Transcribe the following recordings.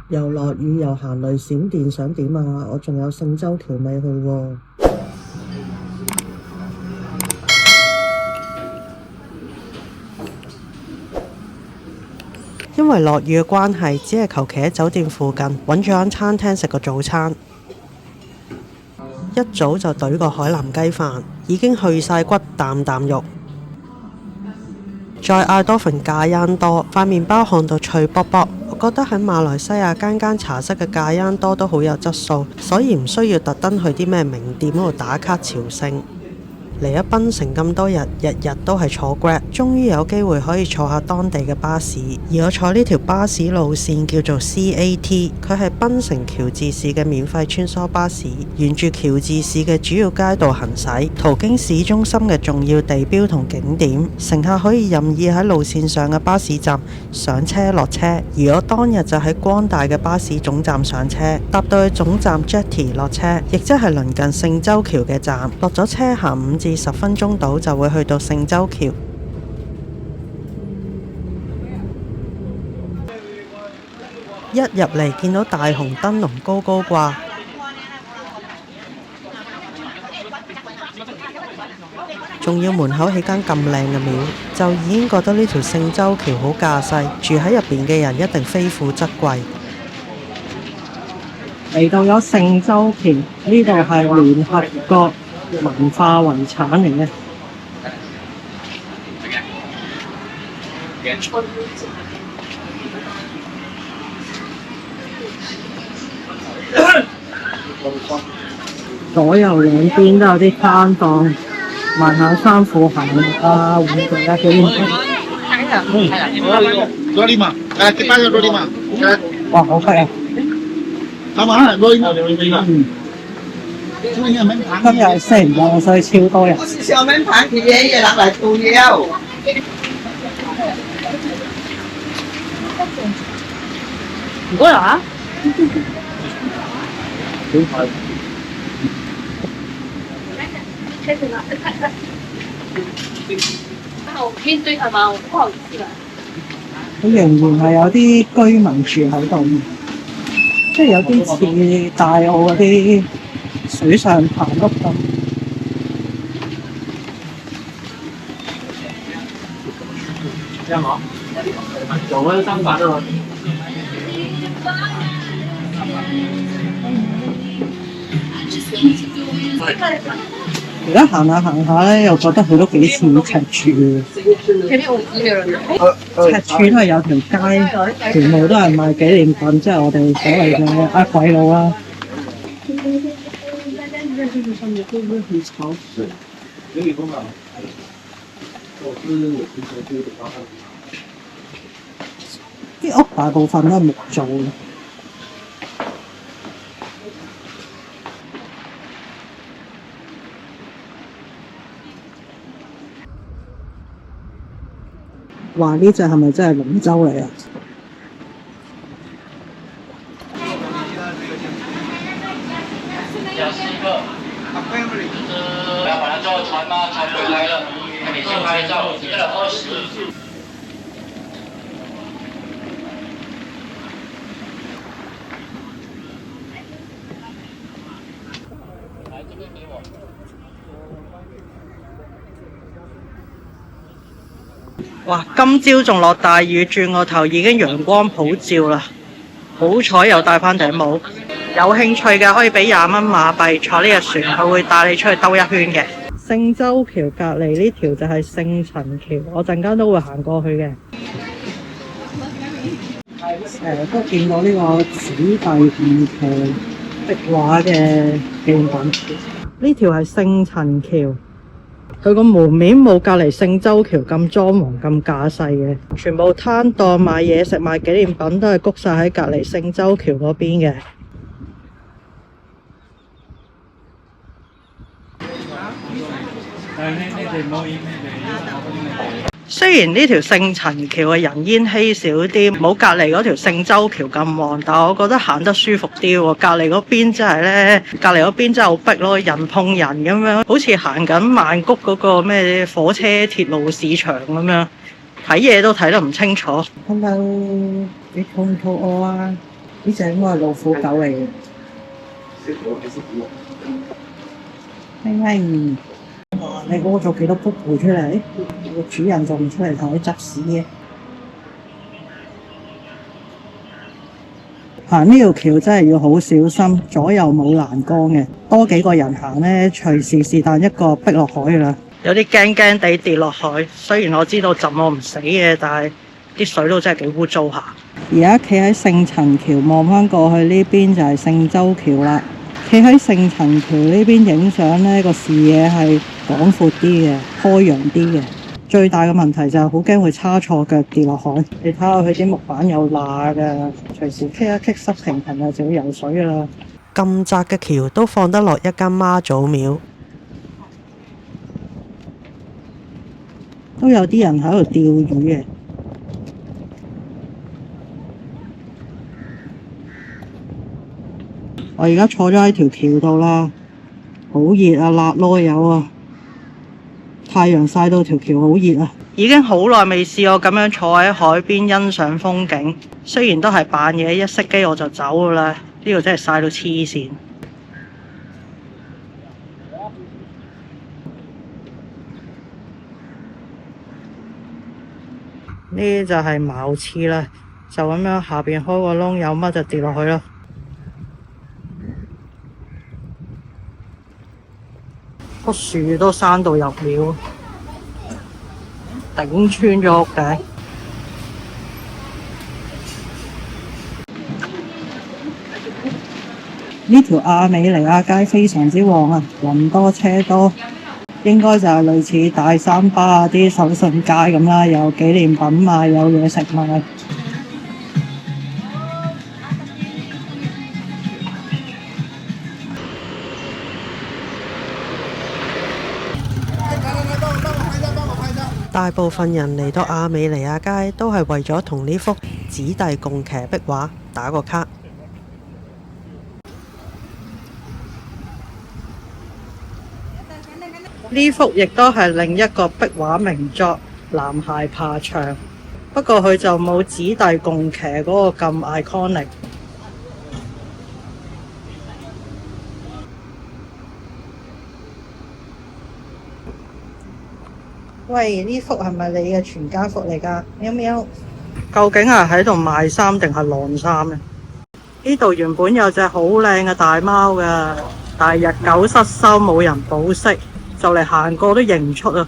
又落雨又行雷閃電，想點啊？我仲有聖洲橋未去喎。因為落雨嘅關係，只係求其喺酒店附近揾咗間餐廳食個早餐。一早就懟個海南雞飯，已經去晒骨，啖啖肉。再嗌多份咖椰多，塊麵包看到脆卜卜。我覺得喺馬來西亞間間茶室嘅咖椰多都好有質素，所以唔需要特登去啲咩名店嗰度打卡朝聖。嚟咗檳城咁多日，日日都係坐 Grab， 終於有機會可以坐下當地嘅巴士。而我坐呢條巴士路線叫做 CAT， 佢係檳城喬治市嘅免費穿梭巴士，沿住喬治市嘅主要街道行駛，途經市中心嘅重要地標同景點。乘客可以任意喺路線上嘅巴士站上車落車。而我當日就喺光大嘅巴士總站上車，搭到去總站 Jetty 落車，亦即係鄰近聖洲橋嘅站。落咗車行5至10分鐘到就會去到聖洲橋。一入嚟見到大紅燈籠高高掛，仲要門口起間咁靚嘅廟，就已經覺得呢條聖洲橋好架勢，住喺入邊嘅人一定非富則貴。嚟到咗聖洲橋，呢度係聯合國文化遺產嚟嘅。左右兩邊都有啲攤檔，賣下衫褲鞋襪啊、玩具啊幾樣。哇，好貴啊！今日係星期五，所以超多人。小門牌嘅嘢嘢落嚟做嘢啊！唔該啊！面對係嘛？不好意思啊！佢仍然係有啲居民住喺度，即係有啲似大澳嗰啲水上棚屋咁。這樣好，有個三板啊！而家行下行下咧，又覺得佢都幾似赤柱。赤柱都係有條街，全部都係賣紀念品，即係我哋所謂嘅呃鬼佬啦。啲屋大部分都係木造嘅。話呢隻係咪真係龍舟嚟啊？哇！今朝仲落大雨，轉個頭已經陽光普照啦。好彩又戴翻頂帽。有興趣嘅可以俾20蚊馬幣坐呢隻船，佢會帶你出去兜一圈嘅。聖洲橋隔離呢條就係聖陳橋，我陣間都會行過去嘅。都見到呢個子弟二橋壁畫嘅紀念品。呢條係聖陳橋。佢個門面冇隔離聖洲橋咁裝潢咁架勢嘅，全部攤檔賣嘢食賣紀念品都係谷晒喺隔離聖洲橋嗰邊嘅。雖然呢條聖陳橋嘅人煙稀少啲，冇隔離嗰條聖洲橋咁旺，但我覺得行得舒服啲喎。隔離嗰邊真係呢，隔離嗰邊真係好逼咯，人碰人咁樣，好似行緊曼谷嗰個咩火車鐵路市場咁樣，睇嘢都睇得唔清楚。Hello，你肚唔肚餓啊？呢隻應該係老虎狗嚟嘅。輕輕，哇！你屙咗幾多噗噗出嚟？個主人仲唔出嚟同你執屎嘅？行呢條橋真係要好小心，左右冇欄杆嘅，多幾個人行呢，隨時是但一個逼落海㗎啦。有啲驚驚地跌落海，雖然我知道浸我唔死嘅，但係啲水都真係幾污糟下。而家企喺聖陳橋望返過去呢邊就係聖周橋啦。企喺聖陳橋呢邊影相呢，個視野係廣闊啲嘅，開揚啲嘅。最大嘅問題就係好驚會叉錯腳跌落海。你睇下佢啲木板有罅㗎，隨時棘一棘失平衡就要游水㗎啦。咁窄嘅橋都放得落一間媽祖廟，都有啲人喺度釣魚嘅。我而家坐咗喺條橋度啦，好熱啊，辣囉柚啊！太陽曬到條橋好熱啊！已經好耐未試過咁樣坐喺海邊欣賞風景，雖然都係扮嘢，一熄機我就走㗎啦。呢度真係曬到黐線。呢就係茅廁啦，就咁樣下邊開個窿，有乜就跌落去咯。棵樹都生到入廟，頂穿咗屋頂。呢條亞美尼亞街非常之旺啊，人多車多，應該就係類似大三巴啊啲手信街咁啦，有紀念品賣，有嘢食賣。大部分人嚟到亞美尼亞街都係為咗同呢幅子弟共騎壁畫打個卡。呢幅亦都係另一個壁畫名作《男孩爬牆》，不過佢就冇子弟共騎嗰個咁 iconic。喂，呢幅係咪你嘅全家福嚟㗎？喵喵，究竟係喺度賣衫定係晾衫呢？呢度原本有隻好靚嘅大貓㗎，但係日久失修，冇人保釋，就嚟行過都認唔出啊！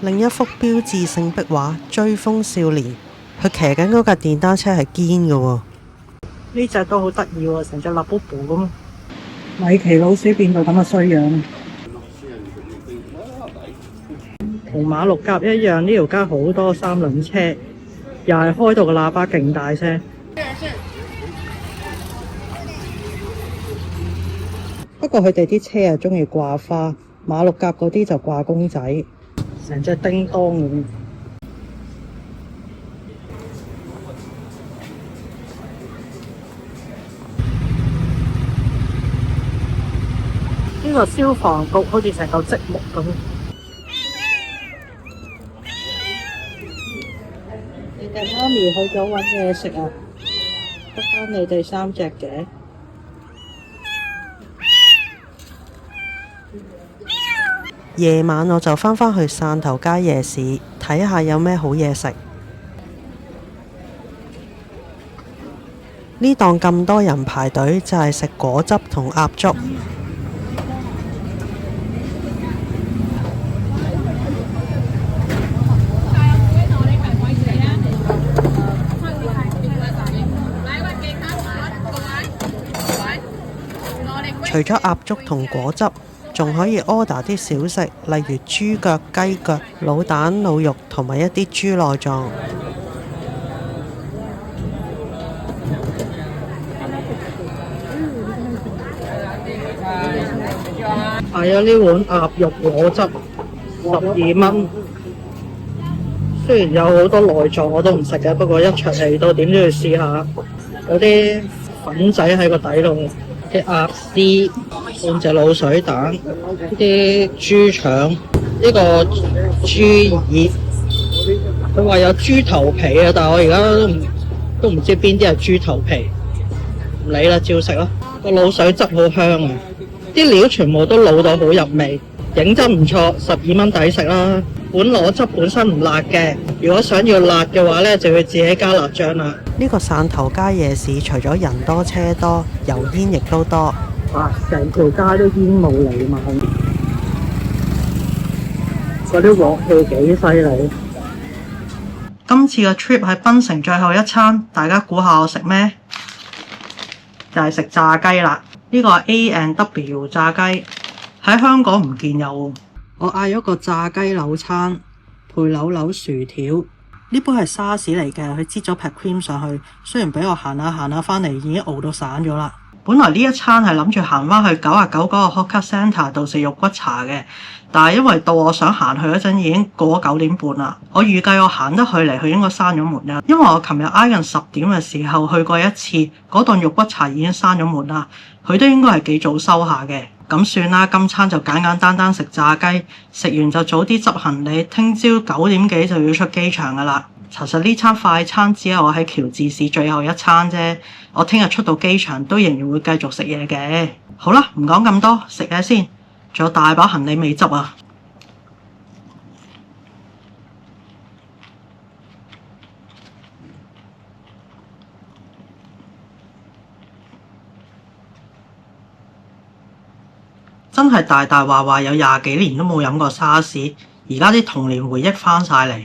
另一幅標誌性壁畫《追風少年》，佢騎緊嗰架電單車係堅㗎喎。呢隻都好得意喎，成隻立布布咁。米奇老鼠變到咁嘅衰樣，同馬六甲一樣，呢條街好多三輪車，又係開到個喇叭勁大聲。不過佢哋啲車係鍾意掛花，馬六甲嗰啲就掛公仔，成隻叮當咁。呢個消防局好似成嚿積木咁。你哋媽咪去咗搵嘢食啊？得返你哋3隻嘅。夜晚我就返去汕頭街夜市睇下有咩好嘢食。呢檔咁多人排隊就係食果汁同鴨粥。除咗鴨粥同果汁，仲可以 order 啲小食，例如豬腳、雞腳、滷蛋、滷肉同埋一啲豬內臟。係啊，呢碗鴨肉果汁12蚊。雖然有好多內臟我都唔食嘅，不過一場嚟到點都要試下。有啲粉仔喺個底度。啲鴨絲，半隻滷水蛋，啲豬腸，呢個豬耳，佢話有豬頭皮啊，但係我而家都唔知邊啲係豬頭皮，唔理啦，照食啦。個滷水汁好香啊，啲料全部都滷到好入味，認真唔錯，12蚊抵食啦。本螺汁本身唔辣嘅，如果想要辣嘅話呢，就要自己加辣醬啦。呢個汕頭街夜市除咗人多車多，油煙亦都多。哇！成條街都煙霧瀰漫，嗰啲鑊氣幾犀利。今次嘅 trip 喺檳城最後一餐，大家估下我食咩？就係食炸雞啦。呢個係 A&W 炸雞，喺香港唔見有。我嗌咗個炸雞柳餐，配柳柳薯條。呢杯係沙士嚟嘅，佢擠咗劈 cream 上去。雖然俾我行下翻嚟，已經熬到散咗啦。本來呢一餐係諗住行翻去99嗰個 Hawker Centre 度食肉骨茶嘅，但係因為到我想行去嗰陣已經過咗9點半啦。我預計我行得去嚟，佢應該閂咗門啦。因為我琴日挨近10點嘅時候去過一次，嗰檔肉骨茶已經閂咗門啦。佢都應該係幾早收下嘅。咁算啦，今餐就簡簡單單食炸雞，食完就早啲執行李，聽朝9點幾就要出機場噶啦。其實呢餐快餐只係我喺喬治市最後一餐啫，我聽日出到機場都仍然會繼續食嘢嘅。好啦，唔講咁多，食嘢先，仲有大把行李未執啊！真係大大話話有20幾年都冇飲過沙士，而家啲童年回憶翻晒嚟。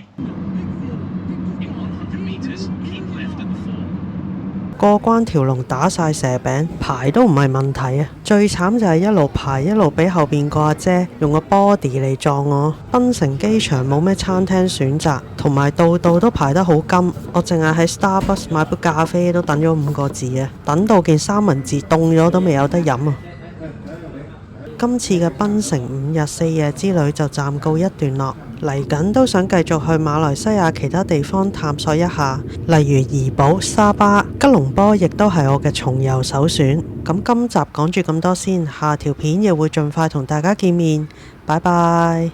過關條龍打晒蛇餅，排都唔係問題啊！最慘就係一路排一路俾後邊個阿姐用個 body 嚟撞我。檳城機場冇咩餐廳選擇，同埋度度都排得好緊。我淨係喺 Starbucks 買杯咖啡都等咗5個字啊！等到件三文治凍咗都未有得飲啊！今次嘅檳城5日4夜之旅就暫告一段落，嚟緊都想繼續去馬來西亞其他地方探索一下，例如怡保、沙巴、吉隆坡，亦都係我嘅重遊首選。咁今集講住咁多先，下條片亦會盡快同大家見面，拜拜。